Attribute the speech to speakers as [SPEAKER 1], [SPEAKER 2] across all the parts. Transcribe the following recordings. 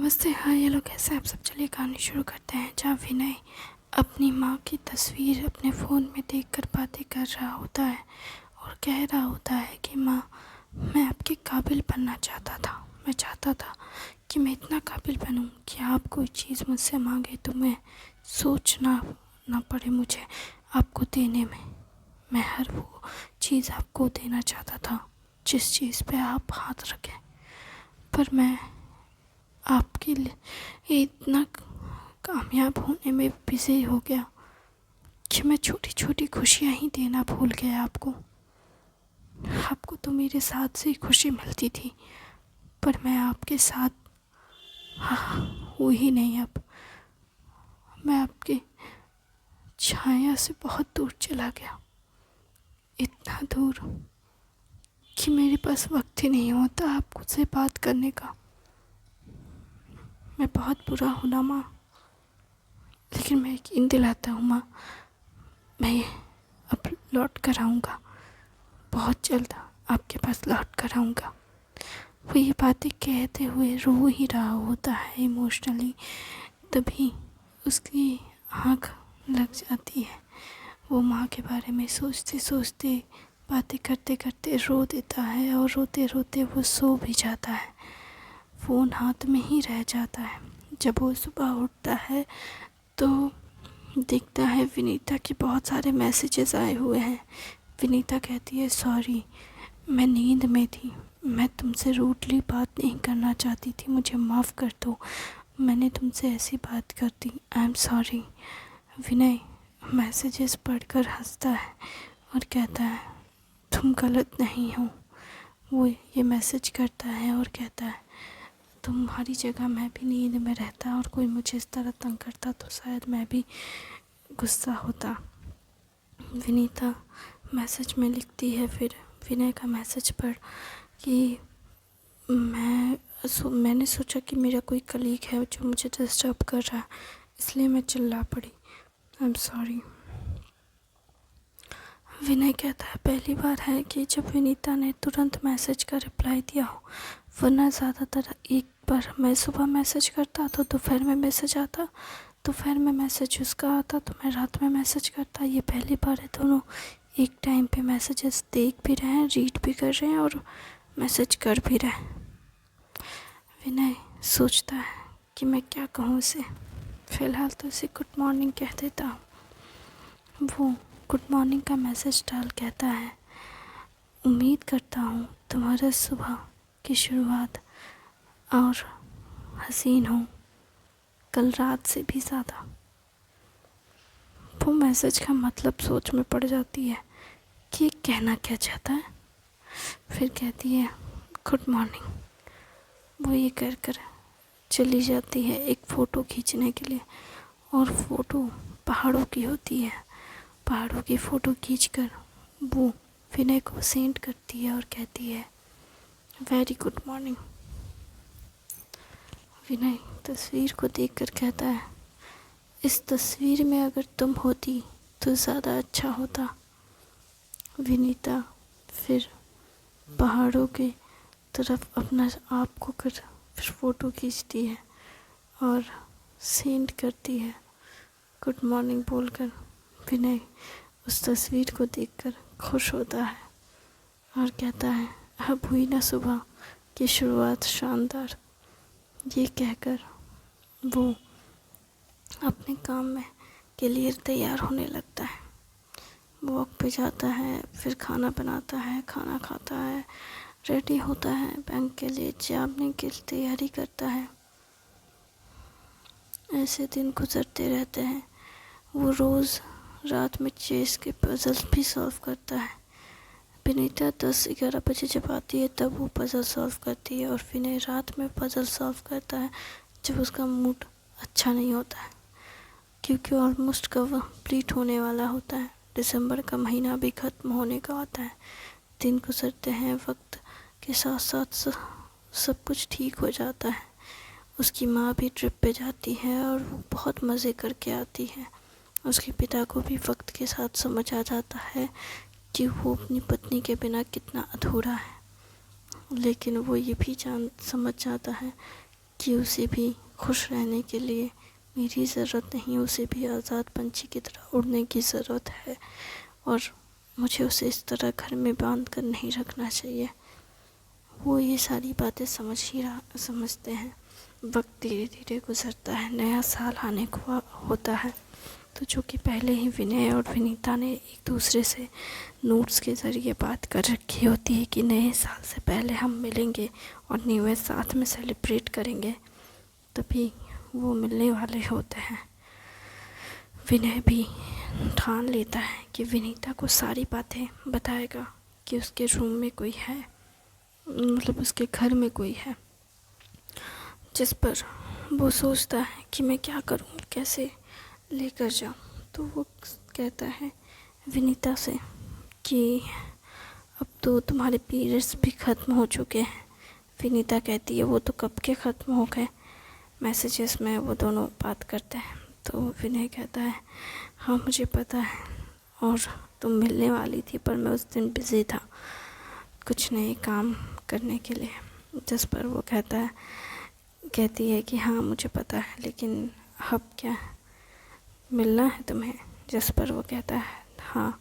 [SPEAKER 1] नमस्ते। हाँ, ये लोग कैसे आप सब। चलिए कहानी शुरू करते हैं। जहाँ विनय अपनी माँ की तस्वीर अपने फ़ोन में देखकर बातें कर रहा होता है और कह रहा होता है कि माँ, मैं आपके काबिल बनना चाहता था। मैं चाहता था कि मैं इतना काबिल बनूं कि आप कोई चीज़ मुझसे मांगे तो मैं सोचना ना पड़े मुझे आपको देने में। मैं हर वो चीज़ आपको देना चाहता था जिस चीज़ पे आप हाथ रखें। पर मैं आपके लिए इतना कामयाब होने में बिज़ी हो गया कि मैं छोटी छोटी खुशियाँ ही देना भूल गया आपको। आपको तो मेरे साथ से ही खुशी मिलती थी, पर मैं आपके साथ हूँ ही नहीं। अब मैं आपकी छाया से बहुत दूर चला गया, इतना दूर कि मेरे पास वक्त ही नहीं होता आपको से बात करने का। मैं बहुत बुरा हूँ ना माँ, लेकिन मैं यकीन दिलाता हूँ माँ, मैं अब लौट कर आऊँगा, बहुत जल्द आपके पास लौट कर आऊँगा। वो ये बातें कहते हुए रो ही रहा होता है इमोशनली। तभी उसकी आँख लग जाती है। वो माँ के बारे में सोचते सोचते बातें करते करते रो देता है और रोते रोते वो सो भी जाता है। फ़ोन हाथ में ही रह जाता है। जब वो सुबह उठता है तो दिखता है विनीता के बहुत सारे मैसेजेस आए हुए हैं। विनीता कहती है, सॉरी, मैं नींद में थी, मैं तुमसे रूडली बात नहीं करना चाहती थी, मुझे माफ़ कर दो, मैंने तुमसे ऐसी बात कर दी, I am sorry. Vinay messages पढ़कर हंसता है और कहता है, तुम गलत नहीं हो। वो ये मैसेज करता है और कहता है, तुम्हारी जगह मैं भी नींद में रहता और कोई मुझे इस तरह तंग करता तो शायद मैं भी गुस्सा होता। विनीता मैसेज में लिखती है फिर विनय का मैसेज पढ़ कि मैंने सोचा कि मेरा कोई कलीग है जो मुझे डिस्टर्ब कर रहा है, इसलिए मैं चिल्ला पड़ी, आई एम सॉरी। विनय कहता है, पहली बार है कि जब विनीता ने तुरंत मैसेज का रिप्लाई दिया हो, वरना ज़्यादातर एक बार मैं सुबह मैसेज करता तो दोपहर में मैसेज आता, दोपहर में मैसेज उसका आता तो मैं रात में मैसेज करता। ये पहली बार है दोनों एक टाइम पे मैसेजेस देख भी रहे हैं, रीड भी कर रहे हैं और मैसेज कर भी रहे हैं। विनय सोचता है कि मैं क्या कहूँ उसे। फ़िलहाल तो उसे गुड मॉर्निंग कह देता हूँ। वो गुड मॉर्निंग का मैसेज डाल कहता है, उम्मीद करता हूँ तुम्हारा सुबह की शुरुआत और हसीन हो, कल रात से भी ज़्यादा। वो मैसेज का मतलब सोच में पड़ जाती है कि ये कहना क्या चाहता है। फिर कहती है, गुड मॉर्निंग। वो ये कर कर चली जाती है एक फ़ोटो खींचने के लिए, और फ़ोटो पहाड़ों की होती है। पहाड़ों की फ़ोटो खींचकर वो विनय को सेंड करती है और कहती है, वेरी गुड मॉर्निंग। विनय तस्वीर को देखकर कहता है, इस तस्वीर में अगर तुम होती तो ज़्यादा अच्छा होता। विनीता फिर पहाड़ों के तरफ अपना आप को कर फिर फ़ोटो खींचती है और सेंड करती है गुड मॉर्निंग बोलकर। विनय उस तस्वीर को देखकर खुश होता है और कहता है, अब हुई ना सुबह की शुरुआत शानदार। ये कहकर वो अपने काम में के लिए तैयार होने लगता है। वॉक पे जाता है, फिर खाना बनाता है, खाना खाता है, रेडी होता है, बैंक के लिए जाने की तैयारी करता है। ऐसे दिन गुजरते रहते हैं। वो रोज़ रात में चेस के पजल्स भी सॉल्व करता है। विनीता 10-11 बजे जब आती है तब वो पज़ल सॉल्व करती है और विनय रात में पज़ल सॉल्व करता है जब उसका मूड अच्छा नहीं होता है, क्योंकि ऑलमोस्ट कंप्लीट होने वाला होता है। दिसंबर का महीना भी ख़त्म होने का आता है। दिन गुजरते हैं, वक्त के साथ साथ सब कुछ ठीक हो जाता है। उसकी माँ भी ट्रिप पे जाती है और वो बहुत मज़े करके आती है। उसके पिता को भी वक्त के साथ समझ आ जाता है कि वो अपनी पत्नी के बिना कितना अधूरा है, लेकिन वो ये भी समझ जाता है कि उसे भी खुश रहने के लिए मेरी ज़रूरत नहीं, उसे भी आज़ाद पंछी की तरह उड़ने की ज़रूरत है और मुझे उसे इस तरह घर में बांध कर नहीं रखना चाहिए। वो ये सारी बातें समझते हैं। वक्त धीरे धीरे गुजरता है, नया साल आने को होता है। तो चूँकि पहले ही विनय और विनीता ने एक दूसरे से नोट्स के ज़रिए बात कर रखी होती है कि नए साल से पहले हम मिलेंगे और न्यू ईयर साथ में सेलिब्रेट करेंगे, तभी वो मिलने वाले होते हैं। विनय भी ठान लेता है कि विनीता को सारी बातें बताएगा कि उसके रूम में कोई है, मतलब उसके घर में कोई है। जिस पर वो सोचता है कि मैं क्या करूं, कैसे लेकर जाऊं। तो वो कहता है विनीता से कि अब तो तुम्हारे पीरियड्स भी ख़त्म हो चुके हैं। विनीता कहती है वो तो कब के ख़त्म हो गए। मैसेजेस में वो दोनों बात करते हैं। तो विनय कहता है हाँ मुझे पता है और तुम मिलने वाली थी, पर मैं उस दिन बिज़ी था कुछ नए काम करने के लिए। जिस पर वो कहती है कि हाँ मुझे पता है, लेकिन अब क्या मिलना है तुम्हें। जिस पर वो कहता है हाँ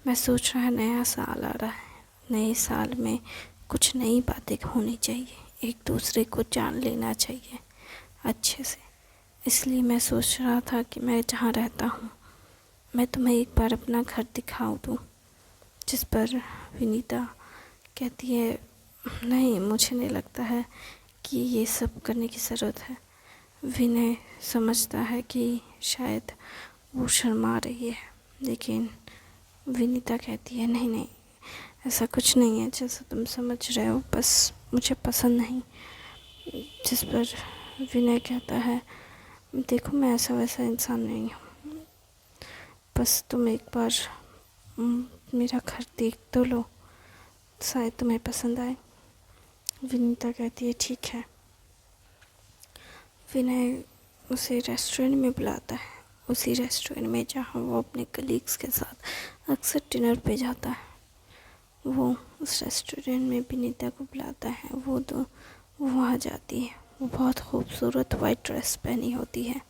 [SPEAKER 1] मैं सोच रहा है नया साल आ रहा है, नए साल में कुछ नई बातें होनी चाहिए, एक दूसरे को जान लेना चाहिए अच्छे से। इसलिए मैं सोच रहा था कि मैं जहाँ रहता हूँ मैं तुम्हें एक बार अपना घर दिखा दूँ। जिस पर विनीता कहती है नहीं, मुझे नहीं लगता है कि ये सब करने की ज़रूरत है। विनय समझता है कि शायद वो शर्मा रही है, लेकिन विनीता कहती है नहीं नहीं, ऐसा कुछ नहीं है जैसा तुम समझ रहे हो, बस मुझे पसंद नहीं। जिस पर विनय कहता है देखो मैं ऐसा वैसा इंसान नहीं हूँ, बस तुम एक बार मेरा घर देख तो लो, शायद तुम्हें पसंद आए। विनीता कहती है ठीक है। विनय उसे रेस्टोरेंट में बुलाता है, उसी रेस्टोरेंट में जहाँ वो अपने कलीग्स के साथ अक्सर डिनर पे जाता है। वो उस रेस्टोरेंट में विनीता को बुलाता है। वो वहाँ जाती है। वो बहुत खूबसूरत वाइट ड्रेस पहनी होती है।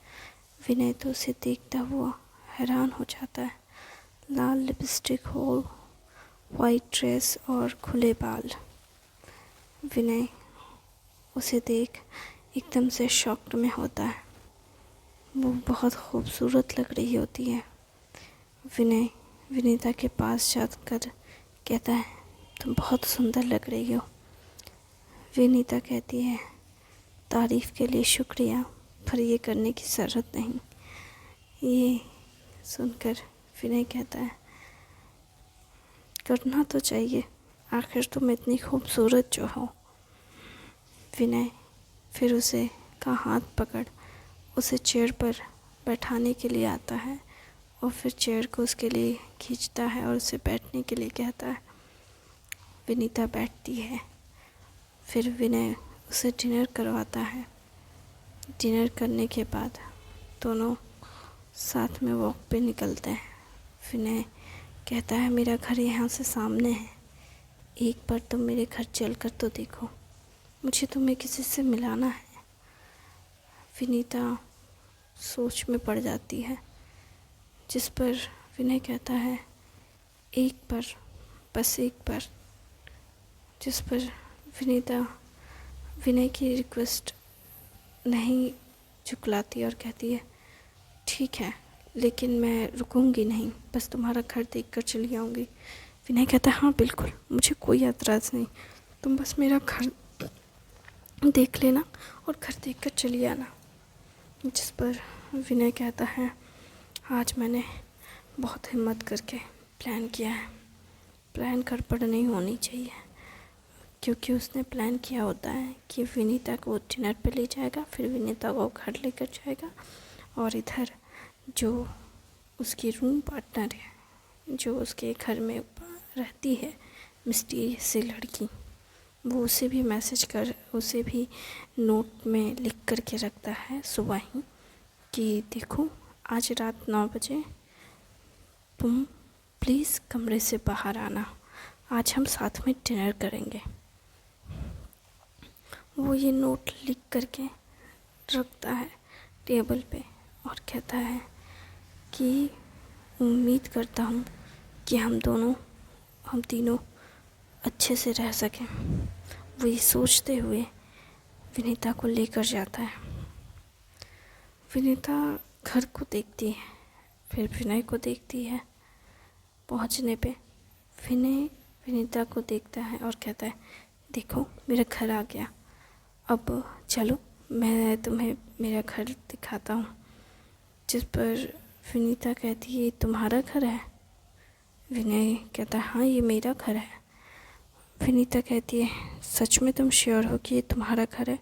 [SPEAKER 1] विनय तो उसे देखता हुआ हैरान हो जाता है। लाल लिपस्टिक हो, वाइट ड्रेस और खुले बाल। विनय उसे देख एकदम से शॉक्ड में होता है। वो बहुत खूबसूरत लग रही होती है। विनय विनीता के पास जाकर कहता है तुम बहुत सुंदर लग रही हो। विनीता कहती है तारीफ़ के लिए शुक्रिया, पर ये करने की ज़रूरत नहीं। ये सुनकर विनय कहता है करना तो चाहिए, आखिर तुम इतनी खूबसूरत जो हो। विनय फिर उसे का हाथ पकड़ उसे चेयर पर बैठाने के लिए आता है और फिर चेयर को उसके लिए खींचता है और उसे बैठने के लिए कहता है। विनीता बैठती है। फिर विनय उसे डिनर करवाता है। डिनर करने के बाद दोनों साथ में वॉक पे निकलते हैं। विनय कहता है मेरा घर यहाँ से सामने है, एक बार तुम मेरे घर चल कर तो देखो, मुझे तुम्हें किसी से मिलाना है। विनीता सोच में पड़ जाती है। जिस पर विनय कहता है एक बार, बस एक बार। जिस पर विनीता विनय की रिक्वेस्ट नहीं झुकलाती और कहती है ठीक है, लेकिन मैं रुकूंगी नहीं, बस तुम्हारा घर देखकर चली आऊँगी। विनय कहता है हाँ बिल्कुल, मुझे कोई एतराज़ नहीं, तुम बस मेरा घर देख लेना और घर देखकर चली आना। जिस पर विनय कहता है आज मैंने बहुत हिम्मत करके प्लान किया है, प्लान गड़बड़ नहीं होनी चाहिए, क्योंकि उसने प्लान किया होता है कि विनीता को डिनर पे ले जाएगा, फिर विनीता को घर लेकर जाएगा और इधर जो उसकी रूम पार्टनर है, जो उसके घर में रहती है मिस्टीरियस सी लड़की, वो उसे भी मैसेज कर उसे भी नोट में लिख कर के रखता है सुबह ही कि देखो आज रात 9 बजे तुम प्लीज़ कमरे से बाहर आना, आज हम साथ में डिनर करेंगे। वो ये नोट लिख करके रखता है टेबल पे और कहता है कि उम्मीद करता हूँ कि हम तीनों अच्छे से रह सकें। वो ये सोचते हुए विनीता को लेकर जाता है। विनीता घर को देखती है, फिर विनय को देखती है। पहुंचने पे विनय विनीता को देखता है और कहता है, देखो मेरा घर आ गया, अब चलो मैं तुम्हें मेरा घर दिखाता हूँ। जिस पर विनीता कहती है, ये तुम्हारा घर है? विनय कहता है, हाँ ये मेरा घर है। विनीता कहती है, सच में तुम श्योर हो कि ये तुम्हारा घर है?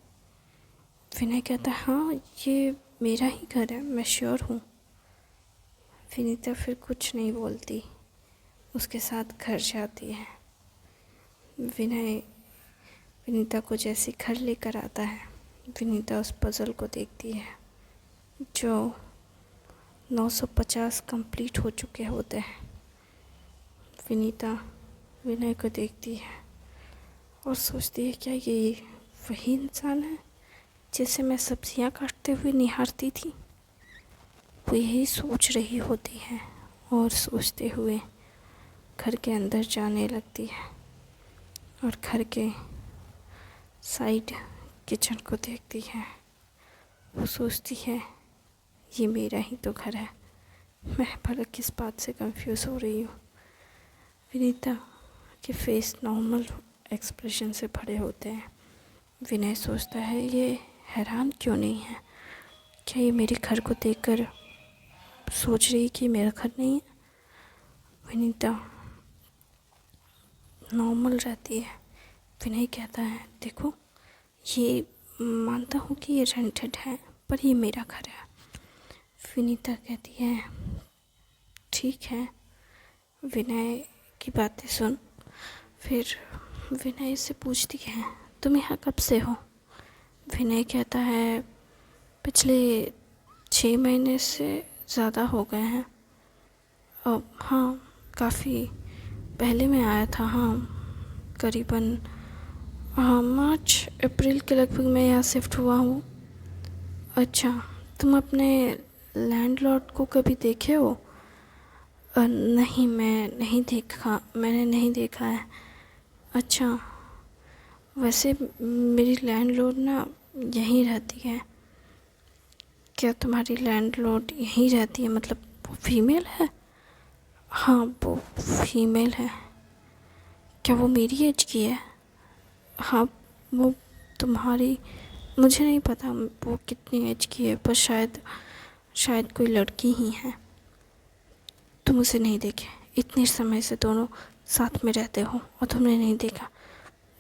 [SPEAKER 1] विनय कहता है, हाँ ये मेरा ही घर है, मैं श्योर हूँ। विनीता फिर कुछ नहीं बोलती, उसके साथ घर जाती है। विनय विनीता को जैसे घर लेकर आता है, विनीता उस पज़ल को देखती है जो 950 कंप्लीट हो चुके होते हैं। विनीता विनय को देखती है और सोचती है, क्या ये वही इंसान है जिसे मैं सब्जियां काटते हुए निहारती थी? वो यही सोच रही होती है और सोचते हुए घर के अंदर जाने लगती है और घर के साइड किचन को देखती है। वो सोचती है, ये मेरा ही तो घर है, मैं भला किस बात से कंफ्यूज हो रही हूँ। विनीता के फेस नॉर्मल एक्सप्रेशन से भरे होते हैं। विनय सोचता है, ये हैरान क्यों नहीं है? क्या ये मेरे घर को देखकर सोच रही कि मेरा घर नहीं है? विनीता नॉर्मल रहती है। विनय कहता है, देखो ये मानता हूँ कि ये रेंटेड है, पर ये मेरा घर है। विनीता कहती है, ठीक है। विनय की बातें सुन। फिर विनय से पूछती है, तुम यहाँ कब से हो? विनय कहता है, पिछले 6 महीने से ज़्यादा हो गए हैं। अब हाँ, काफ़ी पहले मैं आया था। हाँ, करीबन मार्च अप्रैल के लगभग मैं यहाँ शिफ्ट हुआ हूँ। अच्छा, तुम अपने लैंडलॉर्ड को कभी देखे हो? नहीं, मैंने नहीं देखा है। अच्छा, वैसे मेरी लैंडलॉर्ड ना यहीं रहती है। क्या तुम्हारी लैंडलॉर्ड यहीं रहती है? मतलब वो फीमेल है? हाँ, वो फीमेल है। क्या वो मेरी एज की है? हाँ, वो तुम्हारी, मुझे नहीं पता वो कितनी एज की है, पर शायद कोई लड़की ही है। तुम उसे नहीं देखे? इतने समय से दोनों साथ में रहते हो और तुमने नहीं देखा?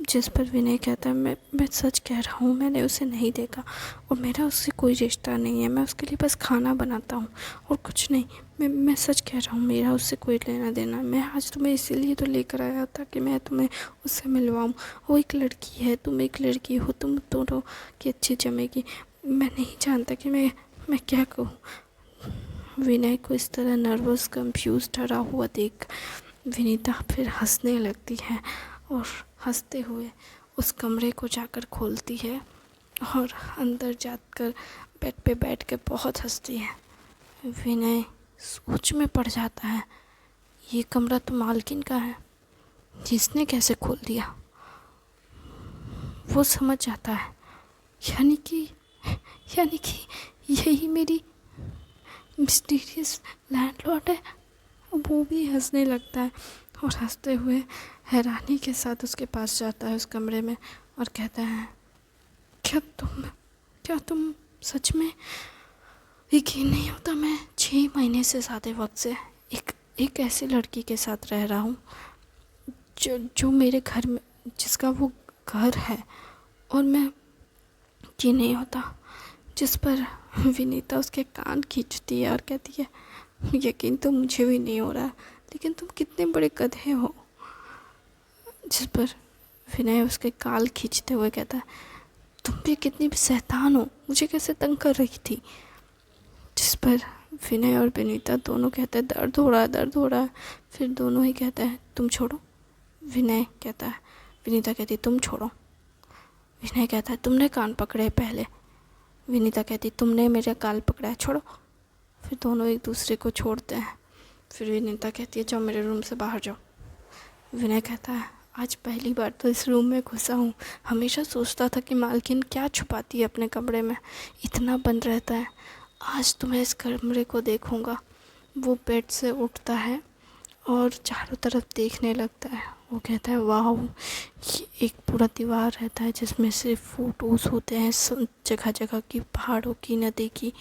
[SPEAKER 1] जिस पर विनय कहता है, मैं सच कह रहा हूँ, मैंने उसे नहीं देखा और मेरा उससे कोई रिश्ता नहीं है। मैं उसके लिए बस खाना बनाता हूँ और कुछ नहीं। मैं सच कह रहा हूँ, मेरा उससे कोई लेना देना। मैं आज तुम्हें इसीलिए तो लेकर आया था कि मैं तुम्हें उससे मिलवाऊँ। वो एक लड़की है, तुम एक लड़की हो, तुम दोनों की अच्छी जमेगी। मैं नहीं जानता कि मैं क्या कहूँ। विनय को इस तरह नर्वस, कंफ्यूज, डरा हुआ देख विनीता फिर हंसने लगती है और हंसते हुए उस कमरे को जाकर खोलती है और अंदर जाकर बेड पे बैठ कर बहुत हंसती है। विनय सोच में पड़ जाता है, ये कमरा तो मालकिन का है, जिसने कैसे खोल दिया? वो समझ जाता है, यानी कि यही मेरी मिस्टीरियस लैंडलॉर्ड है। वो भी हंसने लगता है और हंसते हुए हैरानी के साथ उसके पास जाता है उस कमरे में और कहता है, क्या तुम सच में, यकीन नहीं होता, मैं 6 महीने से ज़्यादा वक्त से एक ऐसी लड़की के साथ रह रहा हूँ जो मेरे घर में, जिसका वो घर है, और मैं यकीन नहीं होता। जिस पर विनीता उसके कान खींचती है और कहती है, यकीन तो मुझे भी नहीं हो रहा, लेकिन तुम कितने बड़े गधे हो। जिस पर विनय उसके काल खींचते हुए कहता है, तुम भी कितनी भी शैतान हो, मुझे कैसे तंग कर रही थी। जिस पर विनय और विनीता दोनों कहते हैं, दर्द हो रहा है। फिर दोनों ही कहते हैं, तुम छोड़ो। विनय कहता है, विनीता कहती है, तुम छोड़ो। विनय कहता है, तुमने कान पकड़े पहले। विनीता कहती तुमने मेरा गाल पकड़ा है, छोड़ो। फिर दोनों एक दूसरे को छोड़ते हैं। फिर विनीता कहती है जाओ मेरे रूम से बाहर जाओ। विनय कहता है आज पहली बार तो इस रूम में घुसा हूँ, हमेशा सोचता था कि मालकिन क्या छुपाती है अपने कमरे में, इतना बंद रहता है। आज तो मैं इस कमरे को देखूँगा। वो बेड से उठता है और चारों तरफ देखने लगता है। वो कहता है वाह, ये एक पूरा दीवार रहता है जिसमें सिर्फ फ़ोटोज़ होते हैं जगह जगह की, पहाड़ों की, नदी की,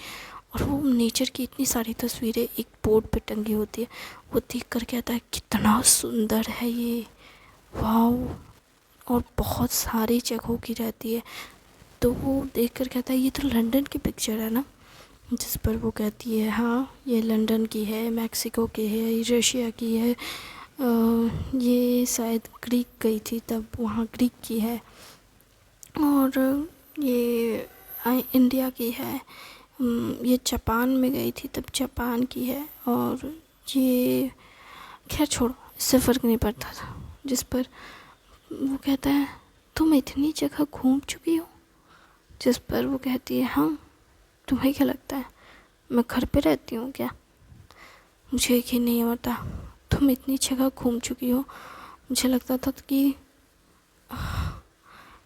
[SPEAKER 1] और वो नेचर की इतनी सारी तस्वीरें एक बोर्ड पे टंगी होती है। वो देख कर कहता है कितना सुंदर है ये, वाह। और बहुत सारी जगहों की रहती है। तो वो देख कर कहता है ये तो लंदन की पिक्चर है ना। जिस पर वो कहती है हाँ ये लंदन की है, मैक्सिको की है, रशिया की है, ये शायद ग्रीक गई थी तब वहाँ ग्रीक की है, और ये इंडिया की है, ये जापान में गई थी तब जापान की है, और ये खैर छोड़ो, इससे फ़र्क नहीं पड़ता था। जिस पर वो कहता है तुम इतनी जगह घूम चुकी हो। जिस पर वो कहती है हाँ, तुम्हें क्या लगता है मैं घर पे रहती हूँ क्या? मुझे यकीन नहीं होता, तुम इतनी जगह घूम चुकी हो। मुझे लगता था कि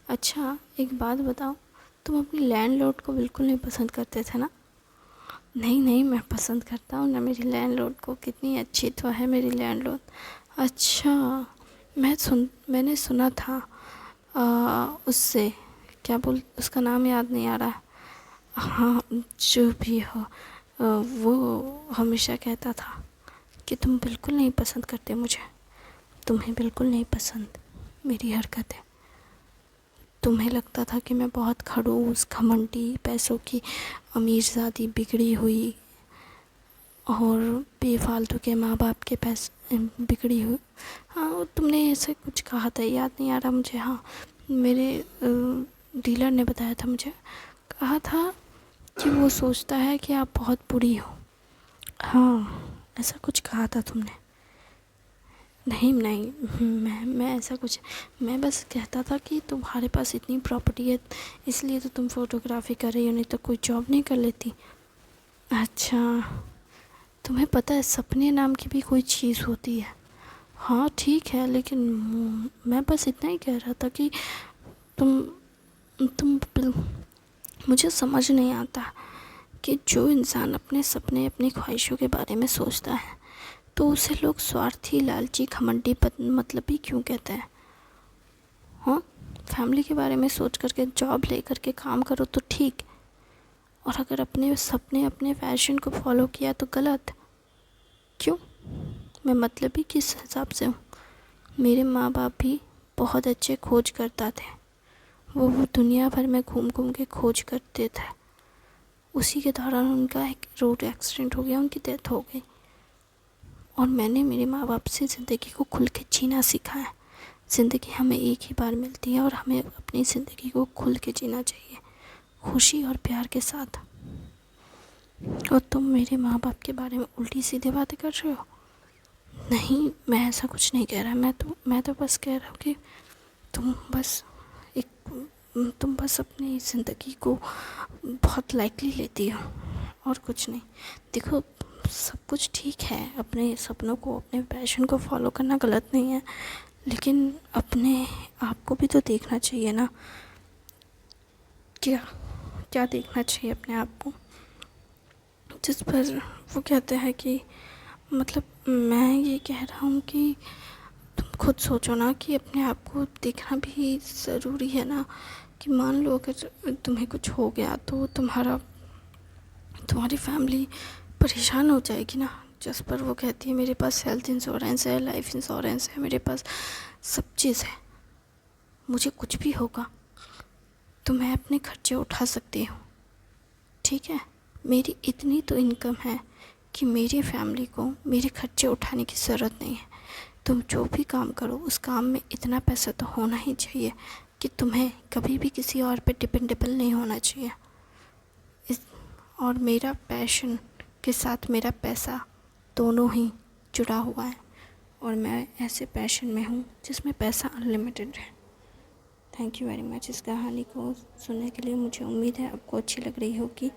[SPEAKER 1] अच्छा एक बात बताओ, तुम अपनी लैंडलॉर्ड को बिल्कुल नहीं पसंद करते थे ना? नहीं नहीं, मैं पसंद करता हूँ ना मेरी लैंडलॉर्ड को, कितनी अच्छी तो है मेरी लैंडलॉर्ड। अच्छा, मैंने सुना था उससे, क्या बोल, उसका नाम याद नहीं आ रहा। हाँ जो भी हो, वो हमेशा कहता था कि तुम बिल्कुल नहीं पसंद करते मुझे, तुम्हें बिल्कुल नहीं पसंद मेरी हरकतें। तुम्हें लगता था कि मैं बहुत खड़ूस, घमंडी, पैसों की अमीरज़ादी, बिगड़ी हुई और बेफालतू के माँ बाप के पैसे बिगड़ी हुई। हाँ तुमने ऐसे कुछ कहा था, याद नहीं आ रहा मुझे। हाँ मेरे डीलर ने बताया था मुझे, कहा था कि वो सोचता है कि आप बहुत बुरी हो। हाँ ऐसा कुछ कहा था तुमने। नहीं नहीं, मैं ऐसा कुछ, मैं बस कहता था कि तुम्हारे पास इतनी प्रॉपर्टी है इसलिए तो तुम फोटोग्राफी कर रही हो, नहीं तो कोई जॉब नहीं कर लेती। अच्छा, तुम्हें पता है सपने नाम की भी कोई चीज़ होती है। हाँ ठीक है, लेकिन मैं बस इतना ही कह रहा था कि तुम मुझे समझ नहीं आता कि जो इंसान अपने सपने, अपनी ख्वाहिशों के बारे में सोचता है तो उसे लोग स्वार्थी, लालची, घमंडी, मतलबी क्यों कहते हैं। हाँ, फैमिली के बारे में सोच करके जॉब ले करके काम करो तो ठीक, और अगर अपने सपने, अपने पैशन को फॉलो किया तो गलत क्यों? मैं मतलबी किस हिसाब से हूँ? मेरे माँ बाप भी बहुत अच्छे खोज करता थे, वो दुनिया भर में घूम घूम के खोज करते थे। उसी के दौरान उनका एक रोड एक्सीडेंट हो गया, उनकी डेथ हो गई, और मैंने मेरे माँ बाप से ज़िंदगी को खुल के जीना सीखा है। ज़िंदगी हमें एक ही बार मिलती है और हमें अपनी ज़िंदगी को खुल के जीना चाहिए, खुशी और प्यार के साथ। और तुम मेरे माँ बाप के बारे में उल्टी सीधे बातें कर रहे हो। नहीं, मैं ऐसा कुछ नहीं कह रहा, मैं तो बस कह रहा हूँ कि तुम बस अपनी ज़िंदगी को बहुत लाइटली लेती हो और कुछ नहीं। देखो सब कुछ ठीक है, अपने सपनों को, अपने पैशन को फॉलो करना गलत नहीं है, लेकिन अपने आप को भी तो देखना चाहिए ना। क्या क्या देखना चाहिए अपने आप को? जिस पर वो कहते हैं कि मतलब मैं ये कह रहा हूँ कि तुम खुद सोचो ना कि अपने आप को देखना भी ज़रूरी है ना, कि मान लो अगर तुम्हें कुछ हो गया तो तुम्हारी फैमिली परेशान हो जाएगी ना। जिस पर वो कहती है मेरे पास हेल्थ इंश्योरेंस है, लाइफ इंश्योरेंस है, मेरे पास सब चीज़ है, मुझे कुछ भी होगा तो मैं अपने खर्चे उठा सकती हूँ, ठीक है। मेरी इतनी तो इनकम है कि मेरी फैमिली को मेरे खर्चे उठाने की ज़रूरत नहीं है। तुम जो भी काम करो उस काम में इतना पैसा तो होना ही चाहिए कि तुम्हें कभी भी किसी और पे डिपेंडेबल नहीं होना चाहिए। और मेरा पैशन के साथ मेरा पैसा दोनों ही जुड़ा हुआ है, और मैं ऐसे पैशन में हूँ जिसमें पैसा अनलिमिटेड है। थैंक यू वेरी मच इस कहानी को सुनने के लिए। मुझे उम्मीद है आपको अच्छी लग रही होगी।